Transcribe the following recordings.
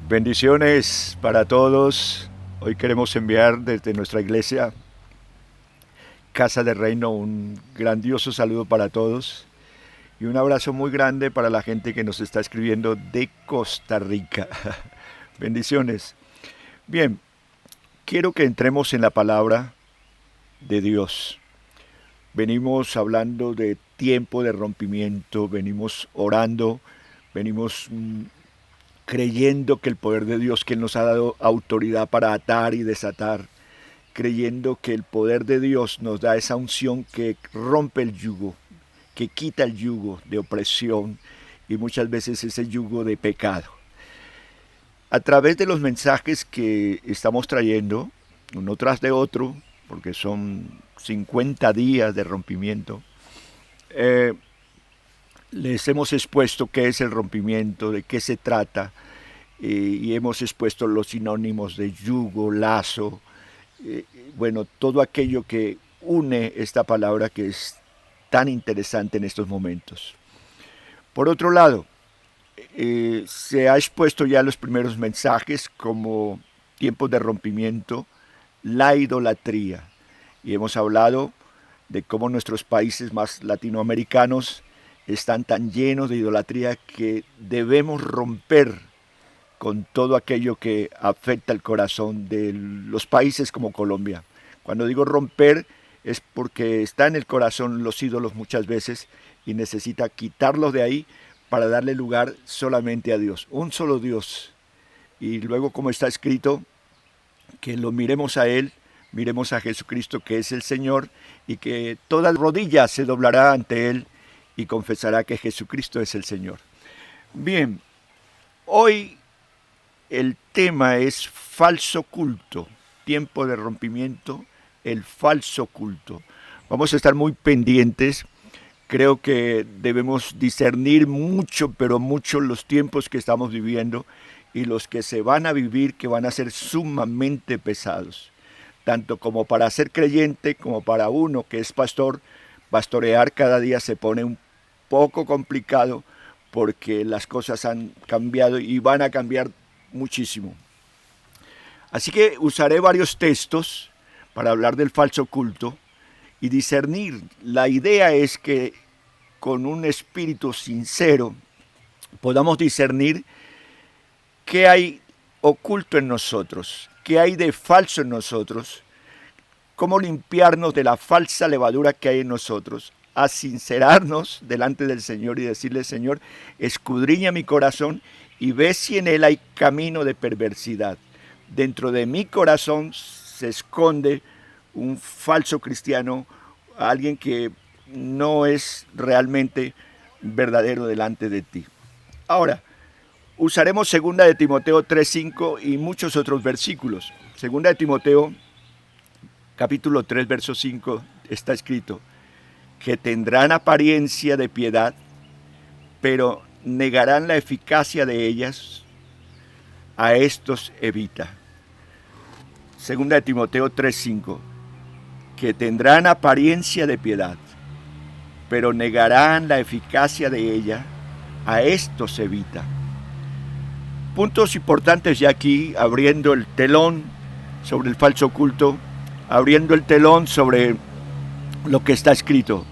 Bendiciones para todos. Hoy queremos enviar desde nuestra iglesia Casa de Reino un grandioso saludo para todos y un abrazo muy grande para la gente que nos está escribiendo de Costa Rica. Bendiciones. Bien, quiero que entremos en la palabra de Dios. Venimos hablando de tiempo de rompimiento, venimos orando, venimos creyendo que el poder de Dios, que Él nos ha dado autoridad para atar y desatar, creyendo que el poder de Dios nos da esa unción que rompe el yugo, que quita el yugo de opresión y muchas veces ese yugo de pecado. A través de los mensajes que estamos trayendo, uno tras de otro, porque son 50 días de rompimiento, eh, les hemos expuesto qué es el rompimiento, de qué se trata, y hemos expuesto los sinónimos de yugo, lazo, bueno, todo aquello que une esta palabra que es tan interesante en estos momentos. Por otro lado, se ha expuesto ya los primeros mensajes como tiempos de rompimiento, la idolatría, y hemos hablado de cómo nuestros países más latinoamericanos están tan llenos de idolatría que debemos romper con todo aquello que afecta el corazón de los países como Colombia. Cuando digo romper es porque está en el corazón los ídolos muchas veces y necesita quitarlos de ahí para darle lugar solamente a Dios, un solo Dios. Y luego, como está escrito, que lo miremos a Él, miremos a Jesucristo que es el Señor y que toda rodilla se doblará ante Él y confesará que Jesucristo es el Señor. Bien, hoy el tema es falso culto, tiempo de rompimiento, el falso culto. Vamos a estar muy pendientes. Creo que debemos discernir mucho, pero mucho los tiempos que estamos viviendo y los que se van a vivir, que van a ser sumamente pesados. Tanto como para ser creyente, como para uno que es pastor, pastorear cada día se pone un poco complicado porque las cosas han cambiado y van a cambiar muchísimo. Así que usaré varios textos para hablar del falso culto y discernir. La idea es que con un espíritu sincero podamos discernir qué hay oculto en nosotros, qué hay de falso en nosotros, cómo limpiarnos de la falsa levadura que hay en nosotros, a sincerarnos delante del Señor y decirle, Señor, escudriña mi corazón y ve si en él hay camino de perversidad. Dentro de mi corazón se esconde un falso cristiano, alguien que no es realmente verdadero delante de ti. Ahora, usaremos 2 de Timoteo 3:5 y muchos otros versículos. 2 de Timoteo capítulo 3, verso 5 está escrito que tendrán apariencia de piedad, pero negarán la eficacia de ellas, a estos evita. 2 de Timoteo 3:5, que tendrán apariencia de piedad, pero negarán la eficacia de ella, a estos evita. Puntos importantes ya aquí, abriendo el telón sobre el falso culto, abriendo el telón sobre lo que está escrito,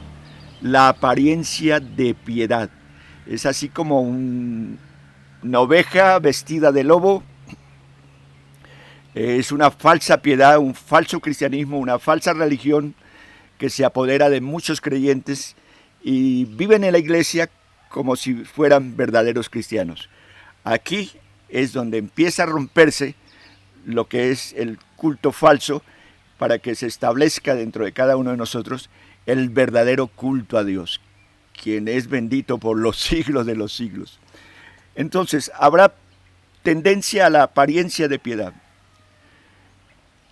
la apariencia de piedad. Es así como una oveja vestida de lobo. Es una falsa piedad, un falso cristianismo, una falsa religión que se apodera de muchos creyentes y viven en la iglesia como si fueran verdaderos cristianos. Aquí es donde empieza a romperse lo que es el culto falso para que se establezca dentro de cada uno de nosotros el verdadero culto a Dios, quien es bendito por los siglos de los siglos. Entonces, habrá tendencia a la apariencia de piedad.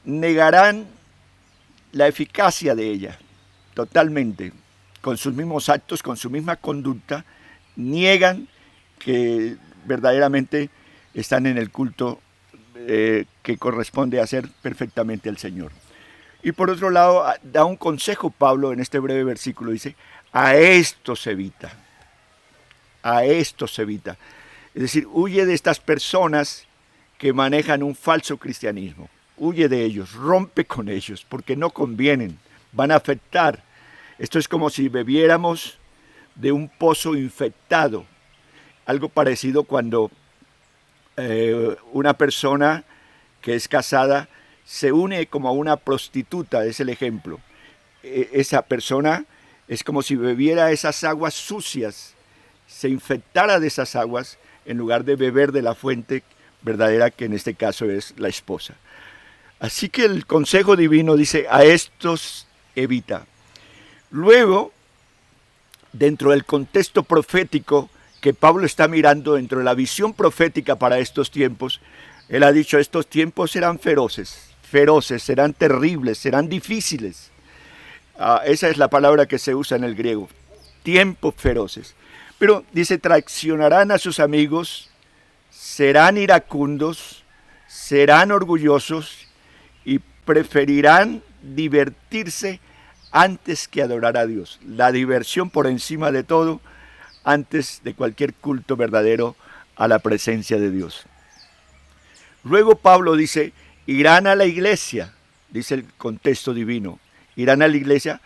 Negarán la eficacia de ella, totalmente. Con sus mismos actos, con su misma conducta, niegan que verdaderamente están en el culto que corresponde hacer perfectamente al Señor. Y por otro lado, da un consejo Pablo en este breve versículo, dice, a esto se evita, a esto se evita. Es decir, huye de estas personas que manejan un falso cristianismo. Huye de ellos, rompe con ellos, porque no convienen, van a afectar. Esto es como si bebiéramos de un pozo infectado. Algo parecido cuando una persona que es casada se une como a una prostituta, es el ejemplo. Esa persona es como si bebiera esas aguas sucias, se infectara de esas aguas en lugar de beber de la fuente verdadera, que en este caso es la esposa. Así que el consejo divino dice, a estos evita. Luego, dentro del contexto profético que Pablo está mirando, dentro de la visión profética para estos tiempos, él ha dicho, estos tiempos serán feroces, serán terribles, serán difíciles. Esa es la palabra que se usa en el griego, tiempos feroces. Pero dice, traicionarán a sus amigos, serán iracundos, serán orgullosos y preferirán divertirse antes que adorar a Dios. La diversión por encima de todo, antes de cualquier culto verdadero a la presencia de Dios. Luego Pablo dice, irán a la iglesia, dice el contexto divino. ¿Irán a la iglesia?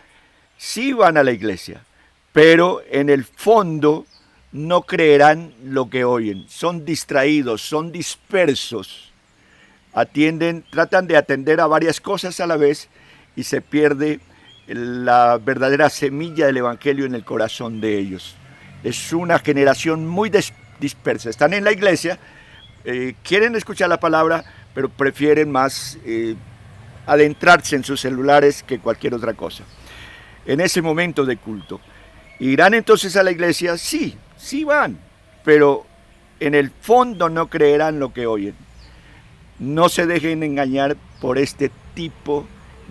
Sí van a la iglesia, pero en el fondo no creerán lo que oyen. Son distraídos, son dispersos. Tratan de atender a varias cosas a la vez y se pierde la verdadera semilla del evangelio en el corazón de ellos. Es una generación muy dispersa. Están en la iglesia, quieren escuchar la palabra, pero prefieren más adentrarse en sus celulares que cualquier otra cosa. En ese momento de culto. ¿Irán entonces a la iglesia? Sí, sí van, pero en el fondo no creerán lo que oyen. No se dejen engañar por este tipo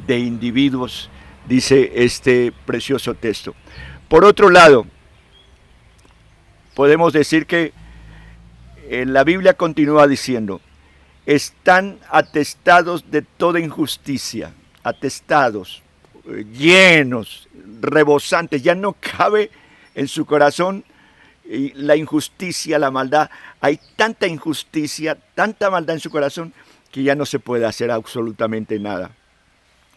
de individuos, dice este precioso texto. Por otro lado, podemos decir que la Biblia continúa diciendo, están atestados de toda injusticia, atestados, llenos, rebosantes, ya no cabe en su corazón la injusticia, la maldad. Hay tanta injusticia, tanta maldad en su corazón que ya no se puede hacer absolutamente nada.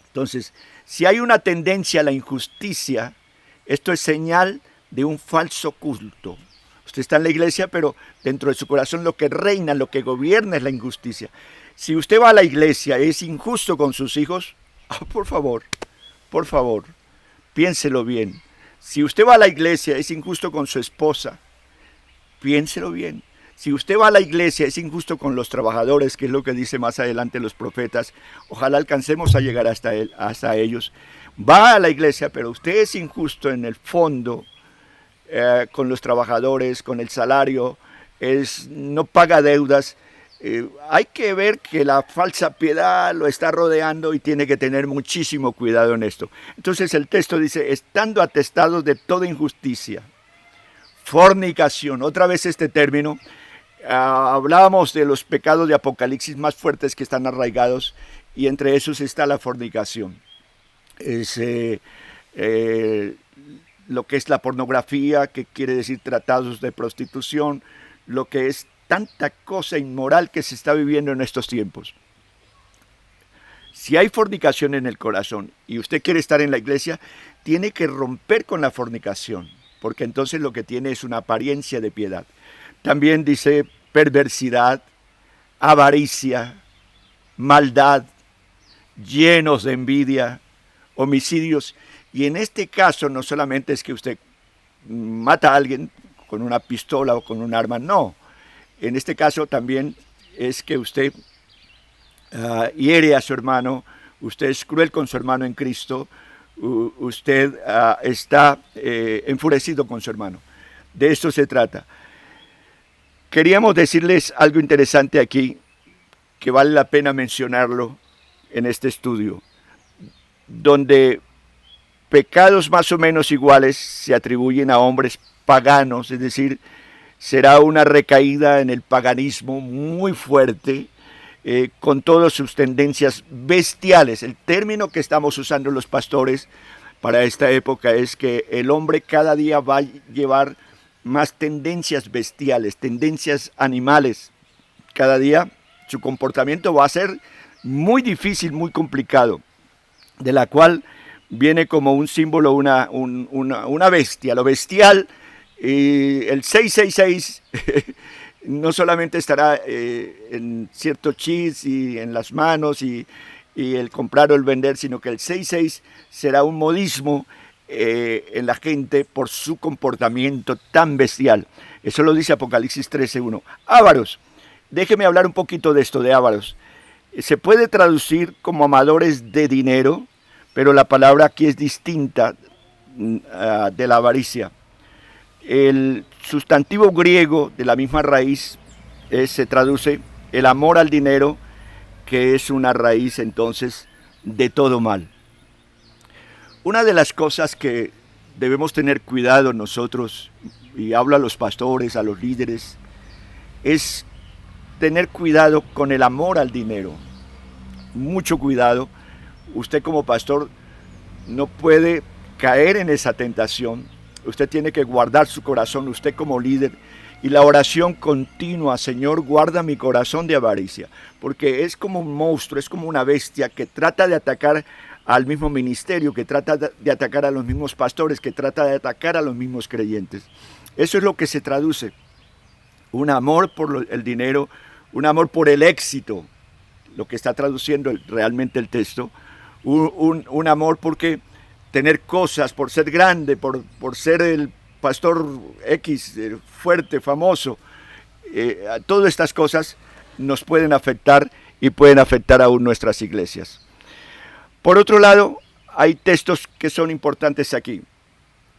Entonces, si hay una tendencia a la injusticia, esto es señal de un falso culto. Usted está en la iglesia, pero dentro de su corazón lo que reina, lo que gobierna es la injusticia. Si usted va a la iglesia y es injusto con sus hijos, por favor, piénselo bien. Si usted va a la iglesia y es injusto con su esposa, piénselo bien. Si usted va a la iglesia y es injusto con los trabajadores, que es lo que dice más adelante los profetas, ojalá alcancemos a llegar hasta ellos. Va a la iglesia, pero usted es injusto en el fondo, con los trabajadores, con el salario, no paga deudas. Hay que ver que la falsa piedad lo está rodeando y tiene que tener muchísimo cuidado en esto. Entonces el texto dice, estando atestados de toda injusticia, fornicación, otra vez este término, hablábamos de los pecados de Apocalipsis más fuertes que están arraigados y entre esos está la fornicación. Es lo que es la pornografía, que quiere decir tratados de prostitución, lo que es tanta cosa inmoral que se está viviendo en estos tiempos. Si hay fornicación en el corazón y usted quiere estar en la iglesia, tiene que romper con la fornicación, porque entonces lo que tiene es una apariencia de piedad. También dice perversidad, avaricia, maldad, llenos de envidia, homicidios. Y en este caso no solamente es que usted mata a alguien con una pistola o con un arma, no. En este caso también es que usted hiere a su hermano, usted es cruel con su hermano en Cristo, usted está enfurecido con su hermano. De esto se trata. Queríamos decirles algo interesante aquí, que vale la pena mencionarlo en este estudio, donde pecados más o menos iguales se atribuyen a hombres paganos, es decir, será una recaída en el paganismo muy fuerte, con todas sus tendencias bestiales. El término que estamos usando los pastores para esta época es que el hombre cada día va a llevar más tendencias bestiales, tendencias animales. Cada día su comportamiento va a ser muy difícil, muy complicado, de la cual viene como un símbolo una bestia, lo bestial. El 666 no solamente estará en cierto chis y en las manos y el comprar o el vender, sino que el 66 será un modismo en la gente por su comportamiento tan bestial. Eso lo dice Apocalipsis 13:1. Ávaros, déjeme hablar un poquito de esto de ávaros. Se puede traducir como amadores de dinero, pero la palabra aquí es distinta de la avaricia. El sustantivo griego de la misma raíz se traduce el amor al dinero, que es una raíz entonces de todo mal. Una de las cosas que debemos tener cuidado nosotros, y hablo a los pastores, a los líderes, es tener cuidado con el amor al dinero. Mucho cuidado. Usted como pastor no puede caer en esa tentación. Usted tiene que guardar su corazón, usted como líder, y la oración continua: Señor, guarda mi corazón de avaricia, porque es como un monstruo, es como una bestia que trata de atacar al mismo ministerio, que trata de atacar a los mismos pastores, que trata de atacar a los mismos creyentes. Eso es lo que se traduce: un amor por el dinero, un amor por el éxito, lo que está traduciendo realmente el texto, un amor porque tener cosas, por ser grande, por ser el pastor X, fuerte, famoso, todas estas cosas nos pueden afectar y pueden afectar aún nuestras iglesias. Por otro lado, hay textos que son importantes aquí.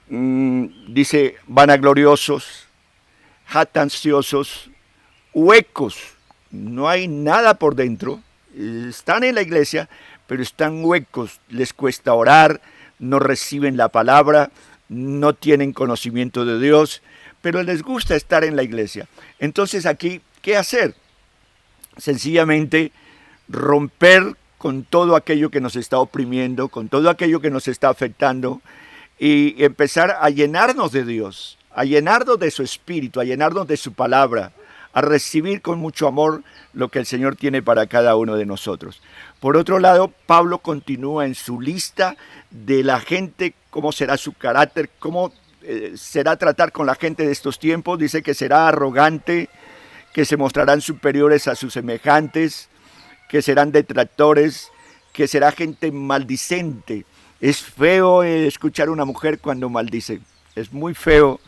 Dice vanagloriosos, jactanciosos, huecos. No hay nada por dentro. Están en la iglesia, pero están huecos. Les cuesta orar, no reciben la palabra, no tienen conocimiento de Dios, pero les gusta estar en la iglesia. Entonces aquí, ¿qué hacer? Sencillamente romper con todo aquello que nos está oprimiendo, con todo aquello que nos está afectando, y empezar a llenarnos de Dios, a llenarnos de su Espíritu, a llenarnos de su palabra, a recibir con mucho amor lo que el Señor tiene para cada uno de nosotros. Por otro lado, Pablo continúa en su lista de la gente, cómo será su carácter, cómo será tratar con la gente de estos tiempos. Dice que será arrogante, que se mostrarán superiores a sus semejantes, que serán detractores, que será gente maldicente. Es feo escuchar a una mujer cuando maldice, es muy feo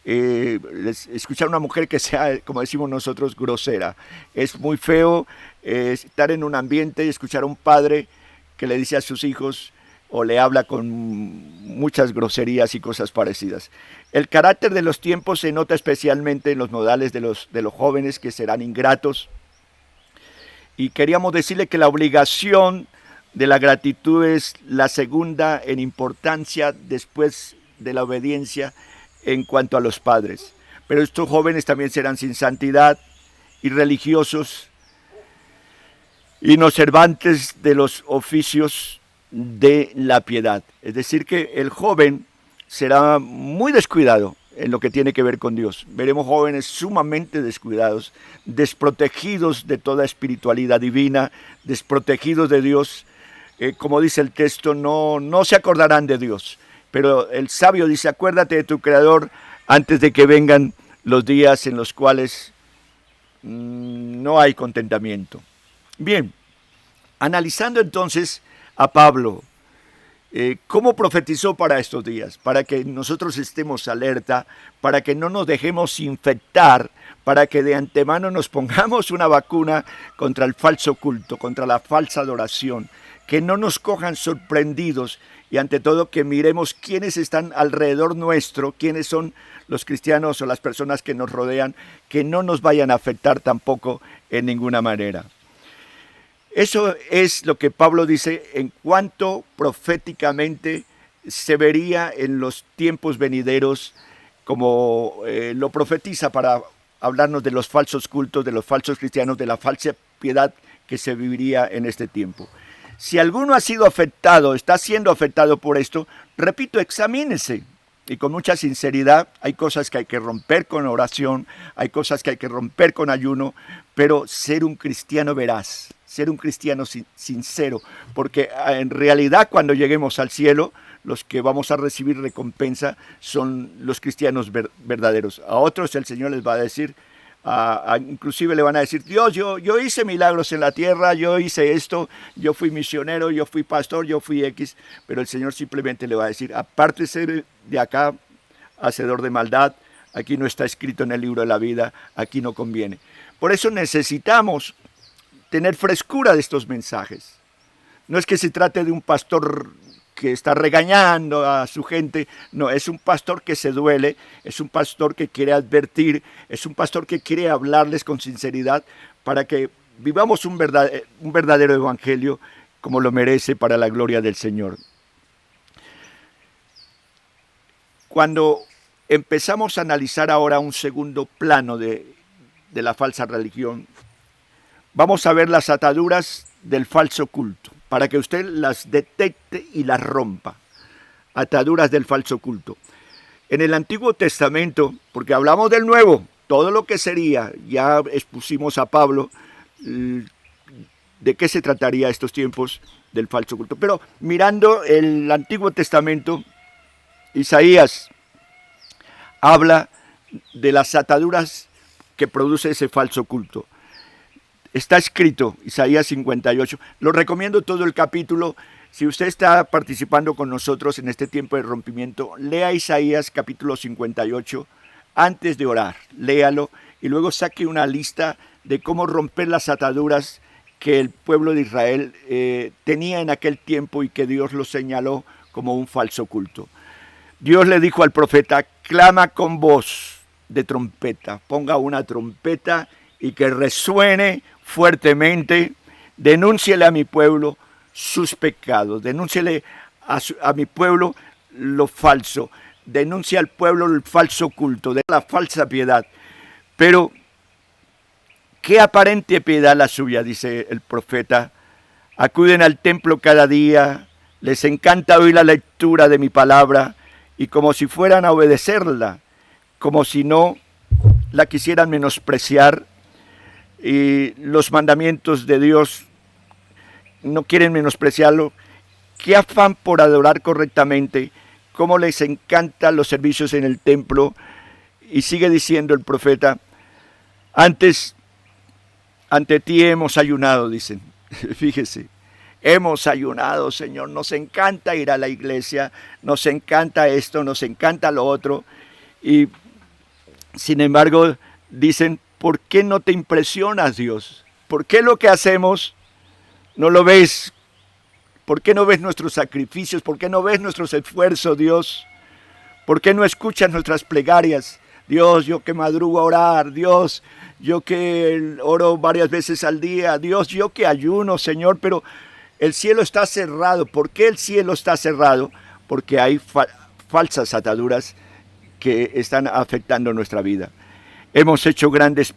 escuchar a una mujer que sea, como decimos nosotros, grosera. Es muy feo estar en un ambiente y escuchar a un padre que le dice a sus hijos o le habla con muchas groserías y cosas parecidas. El carácter de los tiempos se nota especialmente en los modales de los jóvenes, que serán ingratos. Y queríamos decirle que la obligación de la gratitud es la segunda en importancia después de la obediencia en cuanto a los padres. Pero estos jóvenes también serán sin santidad, irreligiosos, inobservantes de los oficios de la piedad. Es decir, que el joven será muy descuidado en lo que tiene que ver con Dios. Veremos jóvenes sumamente descuidados, desprotegidos de toda espiritualidad divina, desprotegidos de Dios. Como dice el texto, no se acordarán de Dios. Pero el sabio dice: acuérdate de tu Creador antes de que vengan los días en los cuales no hay contentamiento. Bien, analizando entonces a Pablo, ¿cómo profetizó para estos días? Para que nosotros estemos alerta, para que no nos dejemos infectar, para que de antemano nos pongamos una vacuna contra el falso culto, contra la falsa adoración, que no nos cojan sorprendidos y ante todo que miremos quiénes están alrededor nuestro, quiénes son los cristianos o las personas que nos rodean, que no nos vayan a afectar tampoco en ninguna manera. Eso es lo que Pablo dice en cuanto proféticamente se vería en los tiempos venideros, como lo profetiza para hablarnos de los falsos cultos, de los falsos cristianos, de la falsa piedad que se viviría en este tiempo. Si alguno ha sido afectado, está siendo afectado por esto, repito, examínese y con mucha sinceridad. Hay cosas que hay que romper con oración, hay cosas que hay que romper con ayuno, pero ser un cristiano veraz, ser un cristiano sincero, porque en realidad cuando lleguemos al cielo, los que vamos a recibir recompensa son los cristianos verdaderos. A otros el Señor les va a decir, inclusive le van a decir, Dios, yo hice milagros en la tierra, yo hice esto, yo fui misionero, yo fui pastor, yo fui X, pero el Señor simplemente le va a decir, apártese de acá, hacedor de maldad, aquí no está escrito en el libro de la vida, aquí no conviene. Por eso necesitamos tener frescura de estos mensajes. No es que se trate de un pastor que está regañando a su gente, no, es un pastor que se duele, es un pastor que quiere advertir, es un pastor que quiere hablarles con sinceridad para que vivamos un verdadero evangelio como lo merece para la gloria del Señor. Cuando empezamos a analizar ahora un segundo plano de la falsa religión, vamos a ver las ataduras del falso culto, para que usted las detecte y las rompa. Ataduras del falso culto. En el Antiguo Testamento, porque hablamos del Nuevo, todo lo que sería, ya expusimos a Pablo de qué se trataría estos tiempos del falso culto. Pero mirando el Antiguo Testamento, Isaías habla de las ataduras que produce ese falso culto. Está escrito, Isaías 58. Lo recomiendo todo el capítulo. Si usted está participando con nosotros en este tiempo de rompimiento, lea Isaías capítulo 58 antes de orar. Léalo y luego saque una lista de cómo romper las ataduras que el pueblo de Israel tenía en aquel tiempo y que Dios lo señaló como un falso culto. Dios le dijo al profeta, clama con voz de trompeta, ponga una trompeta y que resuene fuertemente, denúnciele a mi pueblo sus pecados, denúnciele a mi pueblo lo falso, denuncia al pueblo el falso culto, de la falsa piedad. Pero, ¿qué aparente piedad la suya? Dice el profeta. Acuden al templo cada día, les encanta oír la lectura de mi palabra, y como si fueran a obedecerla, como si no la quisieran menospreciar, y los mandamientos de Dios no quieren menospreciarlo. Qué afán por adorar correctamente, cómo les encantan los servicios en el templo. Y sigue diciendo el profeta, ante ti hemos ayunado, dicen. Fíjese, hemos ayunado, Señor, nos encanta ir a la iglesia, nos encanta esto, nos encanta lo otro. Y sin embargo dicen, ¿por qué no te impresionas, Dios? ¿Por qué lo que hacemos no lo ves? ¿Por qué no ves nuestros sacrificios? ¿Por qué no ves nuestros esfuerzos, Dios? ¿Por qué no escuchas nuestras plegarias? Dios, yo que madrugo a orar, Dios, yo que oro varias veces al día, Dios, yo que ayuno, Señor, pero el cielo está cerrado. ¿Por qué el cielo está cerrado? Porque hay falsas ataduras que están afectando nuestra vida. Hemos hecho grandes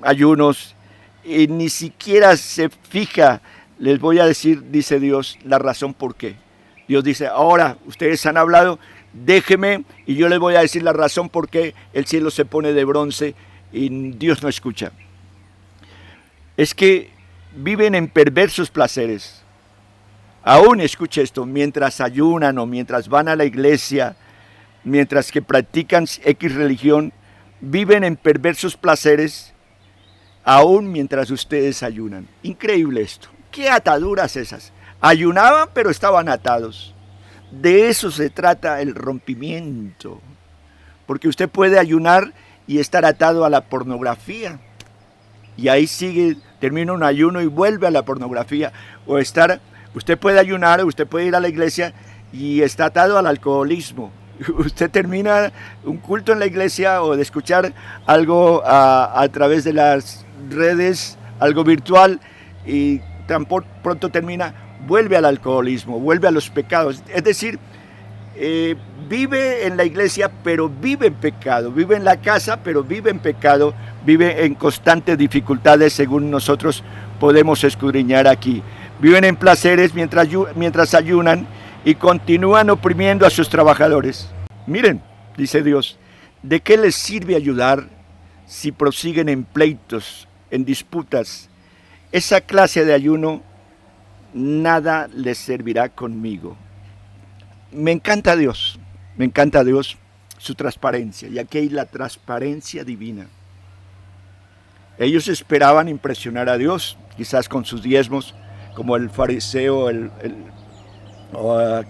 ayunos y ni siquiera se fija, les voy a decir, dice Dios, la razón por qué. Dios dice, ahora ustedes han hablado, déjeme y yo les voy a decir la razón por qué el cielo se pone de bronce y Dios no escucha. Es que viven en perversos placeres. Aún escuche esto, mientras ayunan o mientras van a la iglesia, mientras que practican X religión, viven en perversos placeres, aún mientras ustedes ayunan. Increíble esto. ¿Qué ataduras esas? Ayunaban, pero estaban atados. De eso se trata el rompimiento. Porque usted puede ayunar y estar atado a la pornografía. Y ahí sigue, termina un ayuno y vuelve a la pornografía. O usted puede ayunar, usted puede ir a la iglesia y está atado al alcoholismo. Usted termina un culto en la iglesia o de escuchar algo a través de las redes, algo virtual, y tan pronto termina, vuelve al alcoholismo, vuelve a los pecados. Es decir, vive en la iglesia, pero vive en pecado, vive en la casa, pero vive en pecado, vive en constantes dificultades, según nosotros podemos escudriñar aquí. Viven en placeres mientras ayunan y continúan oprimiendo a sus trabajadores. Miren, dice Dios, ¿de qué les sirve ayudar si prosiguen en pleitos, en disputas? Esa clase de ayuno nada les servirá conmigo. Me encanta Dios, su transparencia, y aquí hay la transparencia divina. Ellos esperaban impresionar a Dios, quizás con sus diezmos, como el fariseo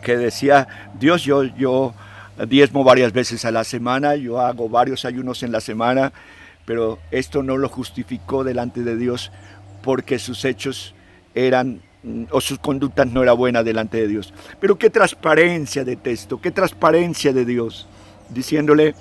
que decía, Dios, yo diezmo varias veces a la semana, yo hago varios ayunos en la semana, pero esto no lo justificó delante de Dios porque sus hechos eran o sus conductas no era buena delante de Dios. Pero qué transparencia de texto, qué transparencia de Dios, diciéndole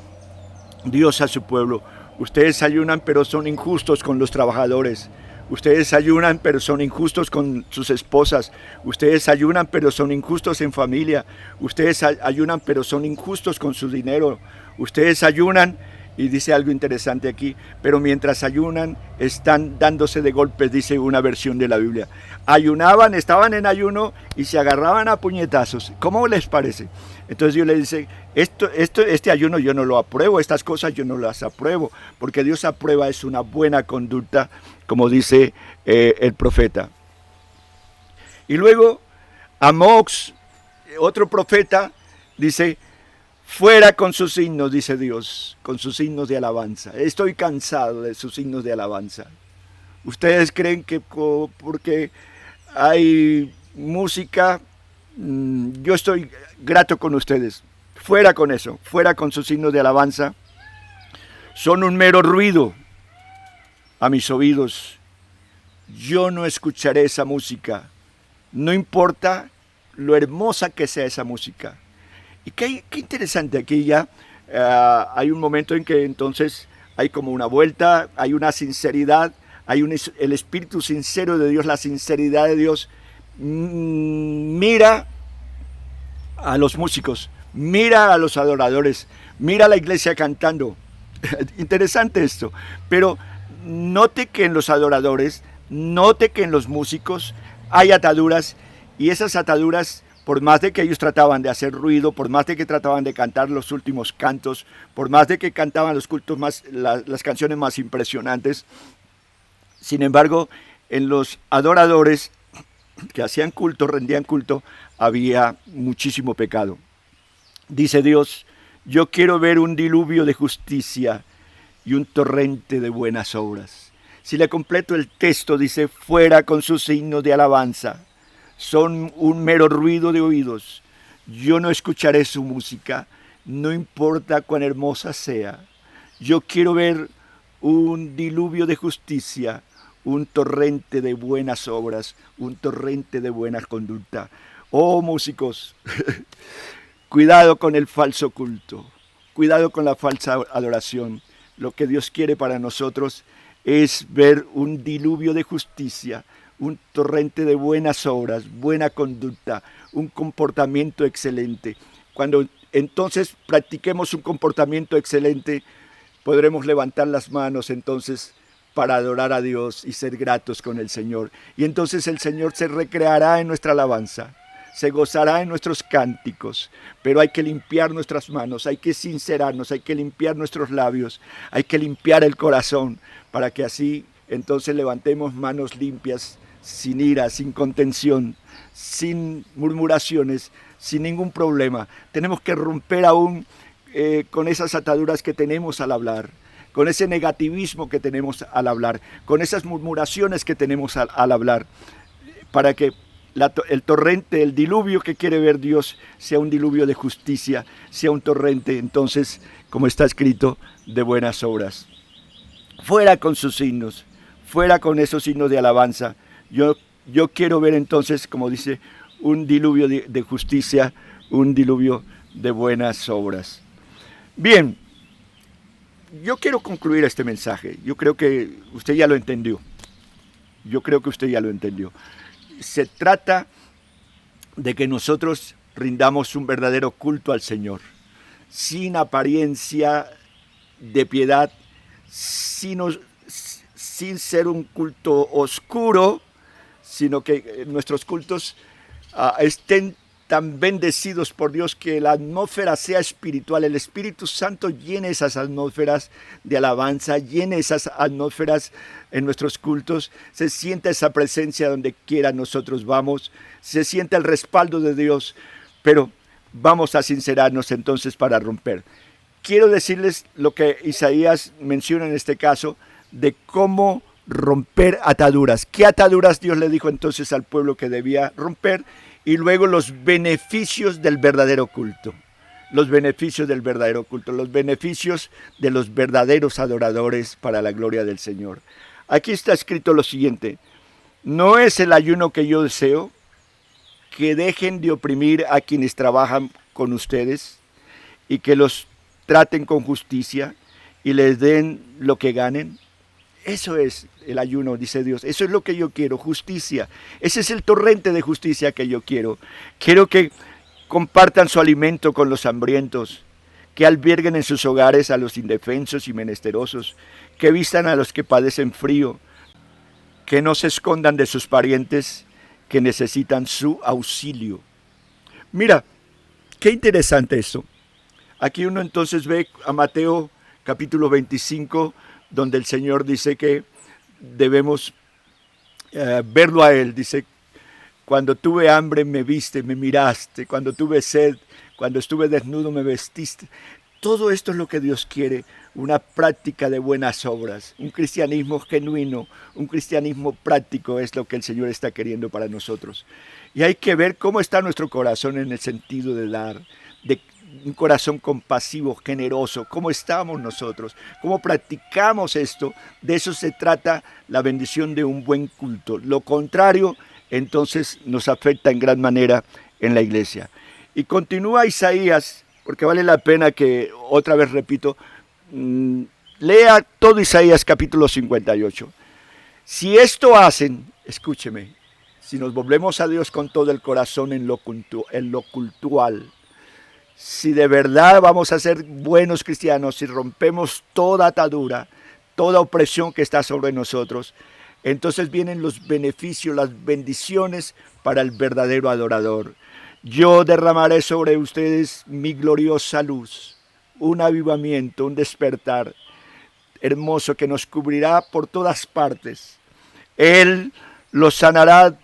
Dios a su pueblo, ustedes ayunan pero son injustos con los trabajadores. Ustedes ayunan pero son injustos con sus esposas. Ustedes ayunan pero son injustos en familia. Ustedes ayunan pero son injustos con su dinero. Ustedes ayunan, y dice algo interesante aquí, pero mientras ayunan están dándose de golpes, dice una versión de la Biblia. Ayunaban, estaban en ayuno y se agarraban a puñetazos. ¿Cómo les parece? Entonces Dios le dice, este ayuno yo no lo apruebo, estas cosas yo no las apruebo, porque Dios aprueba es una buena conducta, como dice el profeta. Y luego Amós, otro profeta, dice, fuera con sus signos, dice Dios, con sus signos de alabanza. Estoy cansado de sus signos de alabanza. ¿Ustedes creen que porque hay música, yo estoy grato con ustedes? Fuera con eso, fuera con sus signos de alabanza. Son un mero ruido a mis oídos. Yo no escucharé esa música. No importa lo hermosa que sea esa música. Y qué interesante, aquí ya hay un momento en que entonces hay como una vuelta, hay una sinceridad, el espíritu sincero de Dios, la sinceridad de Dios. Mira a los músicos, mira a los adoradores, mira a la iglesia cantando. Interesante esto, pero note que en los adoradores, note que en los músicos hay ataduras, y esas ataduras, por más de que ellos trataban de hacer ruido, por más de que trataban de cantar los últimos cantos, por más de que cantaban los cultos las canciones más impresionantes, sin embargo, en los adoradores que hacían culto, rendían culto, había muchísimo pecado. Dice Dios, yo quiero ver un diluvio de justicia y un torrente de buenas obras. Si le completo el texto, dice, fuera con sus signos de alabanza. Son un mero ruido de oídos. Yo no escucharé su música, no importa cuán hermosa sea. Yo quiero ver un diluvio de justicia, un torrente de buenas obras, un torrente de buena conducta. Oh, músicos, cuidado con el falso culto, cuidado con la falsa adoración. Lo que Dios quiere para nosotros es ver un diluvio de justicia, un torrente de buenas obras, buena conducta, un comportamiento excelente. Cuando entonces practiquemos un comportamiento excelente, podremos levantar las manos entonces para adorar a Dios y ser gratos con el Señor. Y entonces el Señor se recreará en nuestra alabanza, se gozará en nuestros cánticos, pero hay que limpiar nuestras manos, hay que sincerarnos, hay que limpiar nuestros labios, hay que limpiar el corazón, para que así entonces levantemos manos limpias, sin ira, sin contención, sin murmuraciones, sin ningún problema. Tenemos que romper aún con esas ataduras que tenemos al hablar, con ese negativismo que tenemos al hablar, con esas murmuraciones que tenemos al hablar, para que el torrente, el diluvio que quiere ver Dios sea un diluvio de justicia, sea un torrente, entonces, como está escrito, de buenas obras. Fuera con sus signos, fuera con esos signos de alabanza. Yo quiero ver entonces, como dice, un diluvio de justicia, un diluvio de buenas obras. Bien, yo quiero concluir este mensaje. Yo creo que usted ya lo entendió. Se trata de que nosotros rindamos un verdadero culto al Señor, sin apariencia de piedad, sin ser un culto oscuro, sino que nuestros cultos estén tan bendecidos por Dios, que la atmósfera sea espiritual, el Espíritu Santo llene esas atmósferas de alabanza, llene esas atmósferas en nuestros cultos, se sienta esa presencia donde quiera nosotros vamos, se siente el respaldo de Dios, pero vamos a sincerarnos entonces para romper. Quiero decirles lo que Isaías menciona en este caso, de cómo romper ataduras. ¿Qué ataduras Dios le dijo entonces al pueblo que debía romper? Y luego los beneficios del verdadero culto. Los beneficios del verdadero culto. Los beneficios de los verdaderos adoradores para la gloria del Señor. Aquí está escrito lo siguiente. No es el ayuno que yo deseo, que dejen de oprimir a quienes trabajan con ustedes y que los traten con justicia y les den lo que ganen. Eso es el ayuno, dice Dios. Eso es lo que yo quiero, justicia. Ese es el torrente de justicia que yo quiero. Quiero que compartan su alimento con los hambrientos, que alberguen en sus hogares a los indefensos y menesterosos, que vistan a los que padecen frío, que no se escondan de sus parientes que necesitan su auxilio. Mira, qué interesante esto. Aquí uno entonces ve a Mateo capítulo 25, donde el Señor dice que debemos verlo a Él. Dice, cuando tuve hambre me viste, me miraste, cuando tuve sed, cuando estuve desnudo me vestiste. Todo esto es lo que Dios quiere, una práctica de buenas obras, un cristianismo genuino, un cristianismo práctico es lo que el Señor está queriendo para nosotros. Y hay que ver cómo está nuestro corazón en el sentido de dar, de un corazón compasivo, generoso, cómo estamos nosotros, cómo practicamos esto. De eso se trata la bendición de un buen culto. Lo contrario, entonces, nos afecta en gran manera en la iglesia. Y continúa Isaías, porque vale la pena que, otra vez repito, lea todo Isaías capítulo 58. Si esto hacen, escúcheme, si nos volvemos a Dios con todo el corazón en lo cultual, si de verdad vamos a ser buenos cristianos, si rompemos toda atadura, toda opresión que está sobre nosotros, entonces vienen los beneficios, las bendiciones para el verdadero adorador. Yo derramaré sobre ustedes mi gloriosa luz, un avivamiento, un despertar hermoso que nos cubrirá por todas partes. Él los sanará.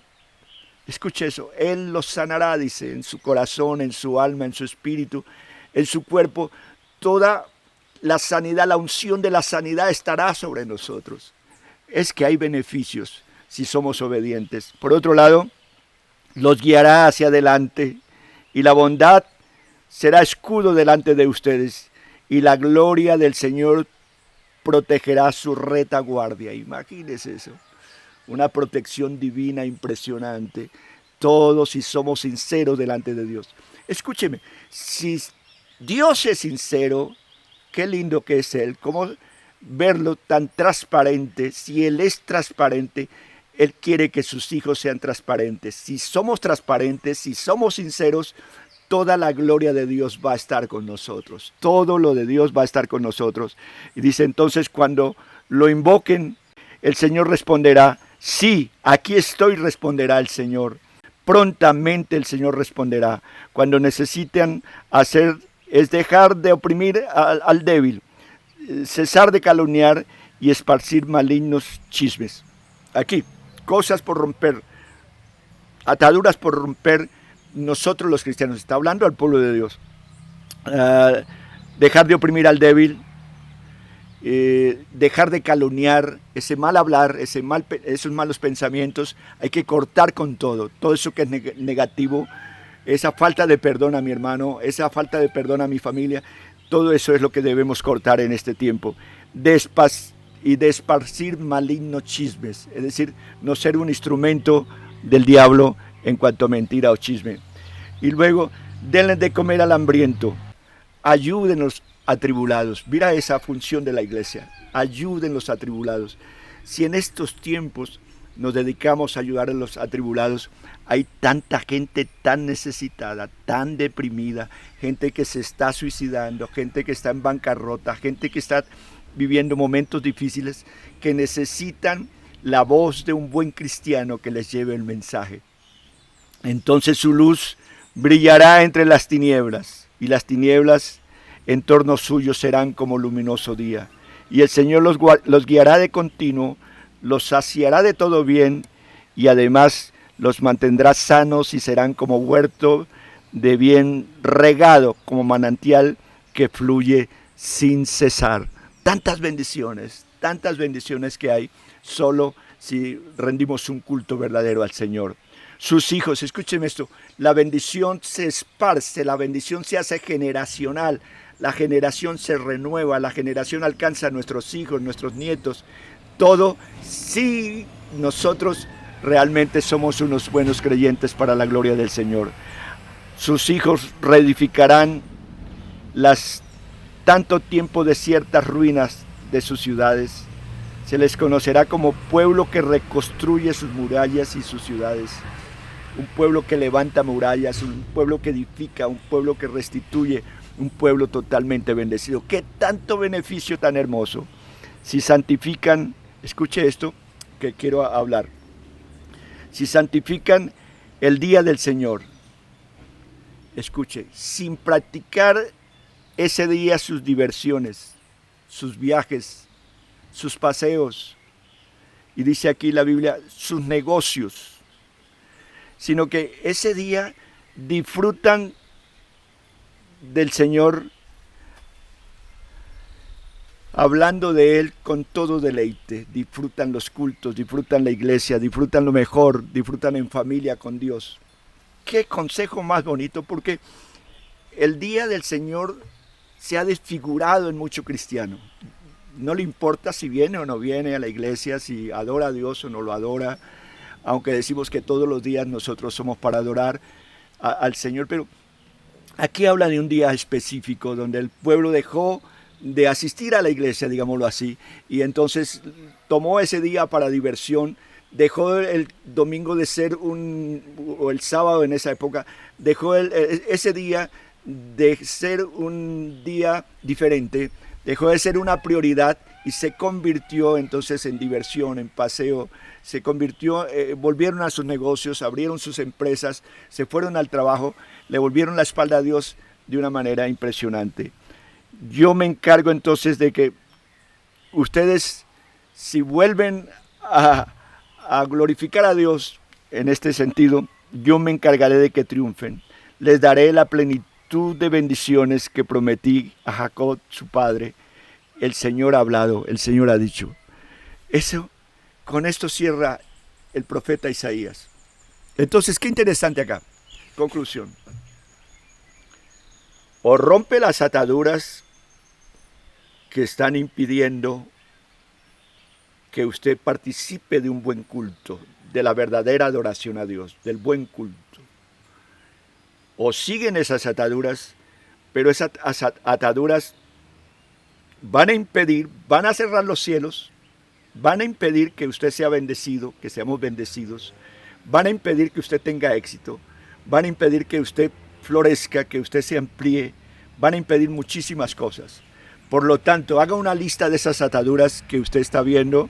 Escuche eso, Él los sanará, dice, en su corazón, en su alma, en su espíritu, en su cuerpo. Toda la sanidad, la unción de la sanidad estará sobre nosotros. Es que hay beneficios si somos obedientes. Por otro lado, los guiará hacia adelante y la bondad será escudo delante de ustedes y la gloria del Señor protegerá su retaguardia. Imagínense eso. Una protección divina impresionante. Todos si somos sinceros delante de Dios. Escúcheme, si Dios es sincero, qué lindo que es Él, cómo verlo tan transparente. Si Él es transparente, Él quiere que sus hijos sean transparentes. Si somos transparentes, si somos sinceros, toda la gloria de Dios va a estar con nosotros. Todo lo de Dios va a estar con nosotros. Y dice entonces, cuando lo invoquen, el Señor responderá. Sí, aquí estoy, responderá el Señor. Prontamente el Señor responderá. Cuando necesitan hacer es dejar de oprimir al débil, cesar de calumniar y esparcir malignos chismes. Aquí, cosas por romper, ataduras por romper, nosotros los cristianos, está hablando al pueblo de Dios. Dejar de oprimir al débil, dejar de calumniar, ese mal hablar, esos malos pensamientos, hay que cortar con todo eso que es negativo, esa falta de perdón a mi hermano, esa falta de perdón a mi familia, todo eso es lo que debemos cortar en este tiempo. Y de esparcir malignos chismes, es decir, no ser un instrumento del diablo en cuanto a mentira o chisme. Y luego, denle de comer al hambriento, ayuden los atribulados. Mira esa función de la iglesia, ayuden los atribulados. Si en estos tiempos nos dedicamos a ayudar a los atribulados, hay tanta gente tan necesitada, tan deprimida, gente que se está suicidando, gente que está en bancarrota, gente que está viviendo momentos difíciles, que necesitan la voz de un buen cristiano que les lleve el mensaje. Entonces su luz brillará entre las tinieblas, y las tinieblas en torno suyo serán como luminoso día. Y el Señor los guiará de continuo, los saciará de todo bien, y además los mantendrá sanos y serán como huerto de bien regado, como manantial que fluye sin cesar. Tantas bendiciones que hay solo si rendimos un culto verdadero al Señor. Sus hijos, escúcheme esto, la bendición se esparce, la bendición se hace generacional, la generación se renueva, la generación alcanza a nuestros hijos, nuestros nietos, todo si nosotros realmente somos unos buenos creyentes para la gloria del Señor. Sus hijos reedificarán las tanto tiempo desiertas ruinas de sus ciudades. Se les conocerá como pueblo que reconstruye sus murallas y sus ciudades. Un pueblo que levanta murallas, un pueblo que edifica, un pueblo que restituye, un pueblo totalmente bendecido. ¡Qué tanto beneficio tan hermoso! Si santifican, escuche esto que quiero hablar. Si santifican el día del Señor, escuche, sin practicar ese día sus diversiones, sus viajes, sus paseos, y dice aquí la Biblia, sus negocios, sino que ese día disfrutan del Señor, hablando de Él con todo deleite, disfrutan los cultos, disfrutan la iglesia, disfrutan lo mejor, disfrutan en familia con Dios. Qué consejo más bonito, porque el día del Señor se ha desfigurado en mucho cristiano. No le importa si viene o no viene a la iglesia, si adora a Dios o no lo adora, aunque decimos que todos los días nosotros somos para adorar al Señor, pero aquí habla de un día específico donde el pueblo dejó de asistir a la iglesia, digámoslo así, y entonces tomó ese día para diversión, dejó el domingo de ser o el sábado en esa época, dejó ese día de ser un día diferente, dejó de ser una prioridad y se convirtió entonces en diversión, en paseo, se convirtió, volvieron a sus negocios, abrieron sus empresas, se fueron al trabajo, le volvieron la espalda a Dios de una manera impresionante. Yo me encargo entonces de que ustedes, si vuelven a glorificar a Dios en este sentido, yo me encargaré de que triunfen. Les daré la plenitud de bendiciones que prometí a Jacob, su padre. El Señor ha hablado, el Señor ha dicho. Con esto cierra el profeta Isaías. Entonces, qué interesante acá. Conclusión. O rompe las ataduras que están impidiendo que usted participe de un buen culto, de la verdadera adoración a Dios, del buen culto. O siguen esas ataduras, pero esas ataduras van a impedir, van a cerrar los cielos, van a impedir que usted sea bendecido, que seamos bendecidos, van a impedir que usted tenga éxito, van a impedir que usted florezca, que usted se amplíe, van a impedir muchísimas cosas. Por lo tanto, haga una lista de esas ataduras que usted está viendo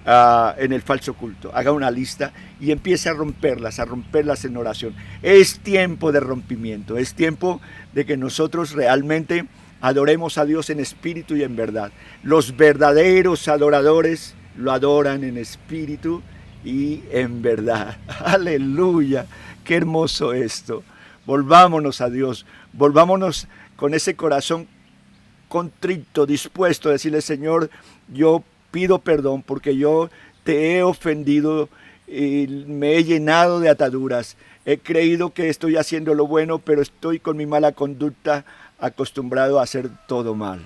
en el falso culto. Haga una lista y empiece a romperlas en oración. Es tiempo de rompimiento, es tiempo de que nosotros realmente adoremos a Dios en espíritu y en verdad. Los verdaderos adoradores lo adoran en espíritu y en verdad. Aleluya, qué hermoso esto. Volvámonos a Dios, volvámonos con ese corazón contrito, dispuesto a decirle: Señor, yo pido perdón porque yo te he ofendido y me he llenado de ataduras. He creído que estoy haciendo lo bueno, pero estoy con mi mala conducta acostumbrado a hacer todo mal.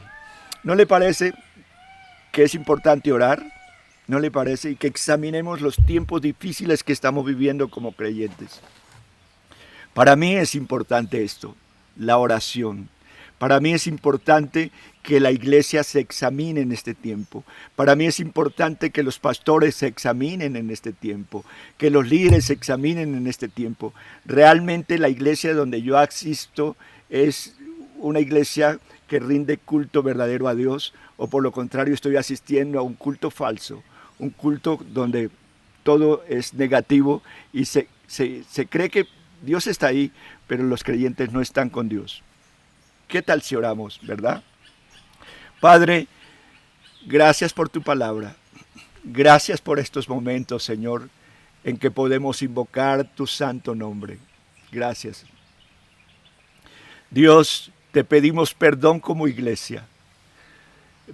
¿No le parece que es importante orar? ¿No le parece? Y que examinemos los tiempos difíciles que estamos viviendo como creyentes. Para mí es importante esto, la oración. Para mí es importante que la iglesia se examine en este tiempo. Para mí es importante que los pastores se examinen en este tiempo, que los líderes se examinen en este tiempo. Realmente la iglesia donde yo asisto es una iglesia que rinde culto verdadero a Dios, o por lo contrario estoy asistiendo a un culto falso, un culto donde todo es negativo y se cree que Dios está ahí, pero los creyentes no están con Dios. ¿Qué tal si oramos, verdad? Padre, gracias por tu palabra. Gracias por estos momentos, Señor, en que podemos invocar tu santo nombre. Gracias. Dios, te pedimos perdón como iglesia,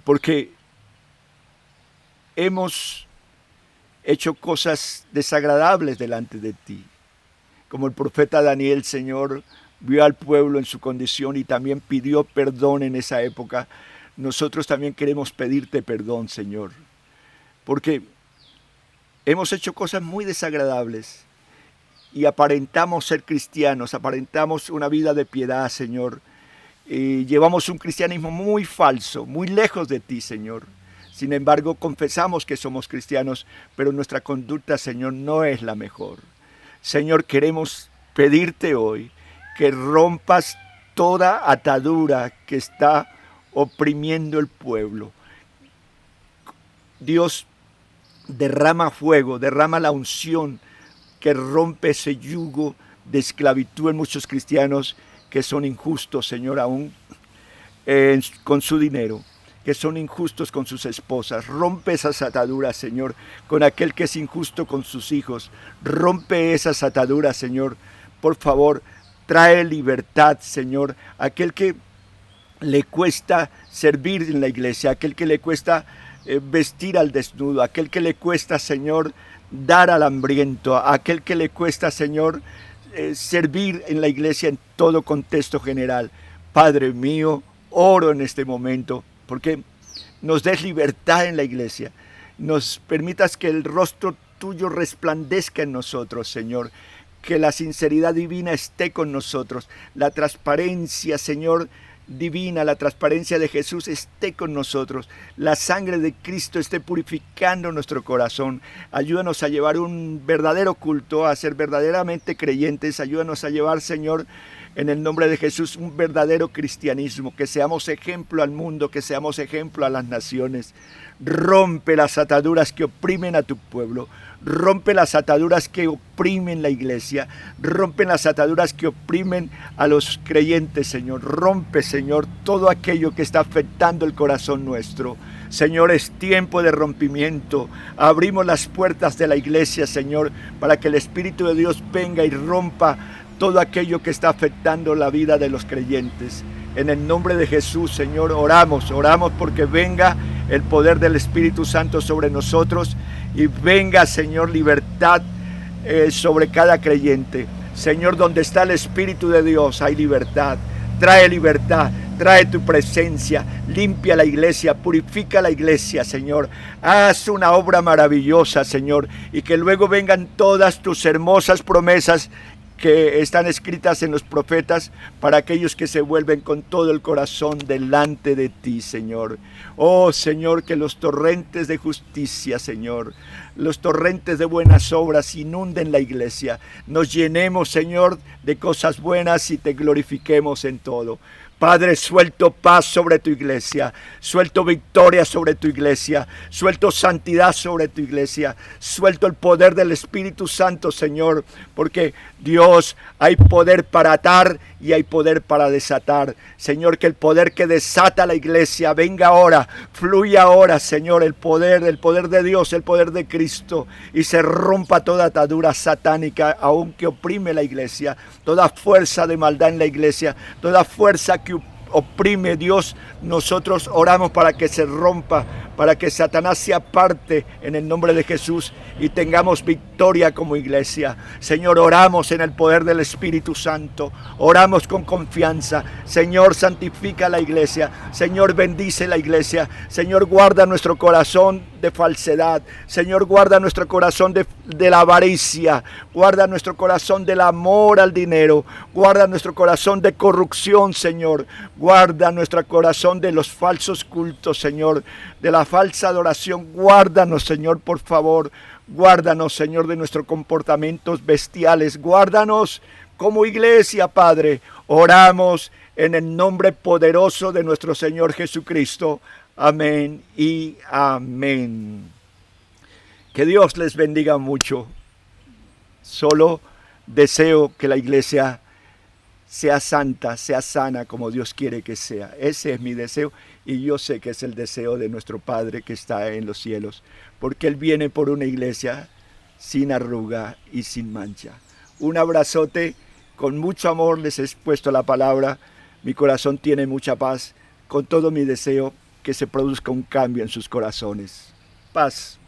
porque hemos hecho cosas desagradables delante de ti. Como el profeta Daniel, Señor, vio al pueblo en su condición y también pidió perdón en esa época. Nosotros también queremos pedirte perdón, Señor, porque hemos hecho cosas muy desagradables y aparentamos ser cristianos, aparentamos una vida de piedad, Señor, y llevamos un cristianismo muy falso, muy lejos de ti, Señor. Sin embargo, confesamos que somos cristianos, pero nuestra conducta, Señor, no es la mejor. Señor, queremos pedirte hoy que rompas toda atadura que está oprimiendo el pueblo. Dios, derrama fuego, derrama la unción que rompe ese yugo de esclavitud en muchos cristianos que son injustos, Señor, aún con su dinero, que son injustos con sus esposas. Rompe esas ataduras, Señor, con aquel que es injusto con sus hijos. Rompe esas ataduras, Señor. Por favor, trae libertad, Señor, a aquel que le cuesta servir en la iglesia, a aquel que le cuesta vestir al desnudo, a aquel que le cuesta, Señor, dar al hambriento, a aquel que le cuesta, Señor, servir en la iglesia en todo contexto general. Padre mío, oro en este momento porque nos des libertad en la iglesia, nos permitas que el rostro tuyo resplandezca en nosotros, Señor, que la sinceridad divina esté con nosotros, la transparencia, Señor, divina, la transparencia de Jesús esté con nosotros, la sangre de Cristo esté purificando nuestro corazón. Ayúdanos a llevar un verdadero culto, a ser verdaderamente creyentes. Ayúdanos a llevar, Señor, en el nombre de Jesús, un verdadero cristianismo, que seamos ejemplo al mundo, que seamos ejemplo a las naciones. Rompe las ataduras que oprimen a tu pueblo, rompe las ataduras que oprimen la iglesia, rompe las ataduras que oprimen a los creyentes, Señor. Rompe, Señor, todo aquello que está afectando el corazón nuestro. Señor, es tiempo de rompimiento. Abrimos las puertas de la iglesia, Señor, para que el Espíritu de Dios venga y rompa todo aquello que está afectando la vida de los creyentes. En el nombre de Jesús, Señor, oramos porque venga el poder del Espíritu Santo sobre nosotros y venga, Señor, libertad sobre cada creyente. Señor, donde está el Espíritu de Dios hay libertad. Trae libertad, trae tu presencia, limpia la iglesia, purifica la iglesia, Señor. Haz una obra maravillosa, Señor, y que luego vengan todas tus hermosas promesas que están escritas en los profetas para aquellos que se vuelven con todo el corazón delante de ti, Señor. Oh, Señor, que los torrentes de justicia, Señor, los torrentes de buenas obras inunden la iglesia. Nos llenemos, Señor, de cosas buenas y te glorifiquemos en todo. Padre, suelto paz sobre tu iglesia, suelto victoria sobre tu iglesia, suelto santidad sobre tu iglesia, suelto el poder del Espíritu Santo, Señor, porque Dios, hay poder para atar y hay poder para desatar. Señor, que el poder que desata la iglesia venga ahora, fluya ahora, Señor, el poder de Dios, el poder de Cristo, y se rompa toda atadura satánica, aunque oprime la iglesia, toda fuerza de maldad en la iglesia, toda fuerza que oprime, Dios, nosotros oramos para que se rompa, para que Satanás se aparte en el nombre de Jesús y tengamos victoria como iglesia. Señor, oramos en el poder del Espíritu Santo, oramos con confianza. Señor, santifica la iglesia. Señor, bendice la iglesia. Señor, guarda nuestro corazón de falsedad. Señor, guarda nuestro corazón de la avaricia. Guarda nuestro corazón del amor al dinero. Guarda nuestro corazón de corrupción, Señor. Guarda nuestro corazón de los falsos cultos, Señor, de la falsa adoración. Guárdanos, Señor, por favor. Guárdanos, Señor, de nuestros comportamientos bestiales. Guárdanos como iglesia, Padre. Oramos en el nombre poderoso de nuestro Señor Jesucristo. Amén y amén. Que Dios les bendiga mucho. Solo Deseo que la iglesia sea santa, sea sana como Dios quiere que sea. Ese es mi deseo y yo sé que es el deseo de nuestro Padre que está en los cielos, porque Él viene por una iglesia sin arruga y sin mancha. Un abrazote, con mucho amor les he expuesto la palabra, mi corazón tiene mucha paz, con todo mi deseo que se produzca un cambio en sus corazones. Paz.